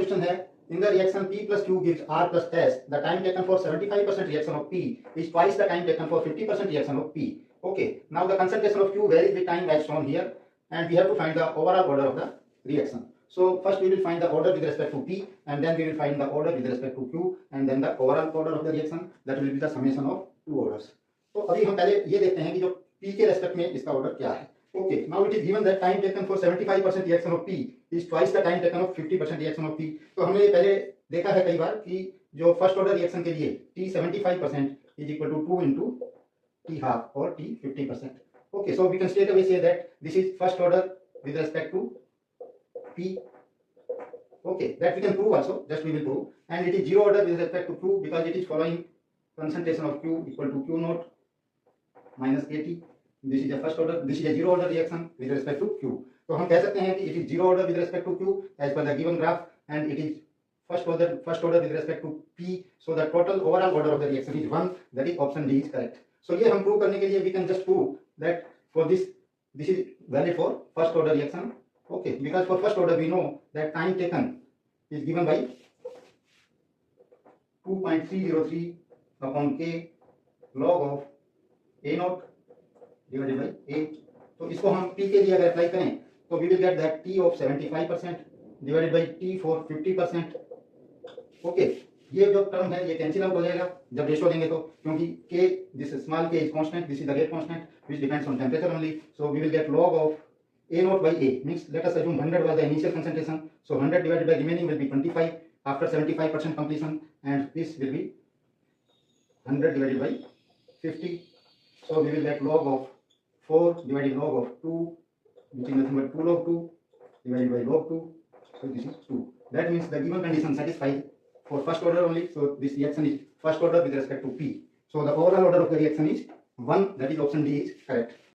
question है, in the reaction P plus Q gives R plus S, the time taken for 75% reaction of P is twice the time taken for 50% reaction of P. Okay, now the concentration of Q varies with time as shown here, and we have to find the overall order of the reaction. So first we will find the order with respect to P, and then we will find the order with respect to Q, and then the overall order of the reaction, that will be the summation of two orders. तो अभी हम पहले ये देखते हैं कि जो P के रेस्पेक्ट में इसका ऑर्डर क्या है. Okay, now it is given that time taken for 75% reaction of P is twice the time taken of 50% reaction of P. तो हमने ये पहले देखा है कई बार कि जो फर्स्ट ऑर्डर रिएक्शन के लिए T 75% is equal to 2 into T half or T 50%. Okay, so we can straight away say that this is first order with respect to P. Okay, that we can prove also, just we will prove. And it is zero order with respect to Q because it is following concentration of Q equal to Q naught minus AT. This is a first order, this is a zero order reaction with respect to Q. तो हम कह सकते हैं कि it is zero order with respect to Q as per the given graph, and it is first order with respect to P. So the total overall order of the reaction is 1. That is option D is correct. So ये हम prove करने के लिए we can just prove that for this is valid for first order reaction. Okay, because for first order we know that time taken is given by 2.303 upon K log of A naught divided by A. तो इसको हम P के लिए अगर apply करें तो we will get that T of 75% divided by T for 50%. Okay, ये जो टर्म है ये कैंसिल आउट हो जाएगा जब रेशो लेंगे तो, क्योंकि K this small k is constant, this is the rate constant which depends on temperature only. So we will get log of A naught by A, means let us assume 100 was the initial concentration, so 100 divided by remaining will be 25 after 75% completion, and this will be 100 divided by 50. So we will get log of 4 divided log of 2, which is nothing but 2 log 2 divided by log 2. So this is 2. That means the given condition satisfied for first order only. So this reaction is first order with respect to P. So the overall order of the reaction is 1. That is option D is correct.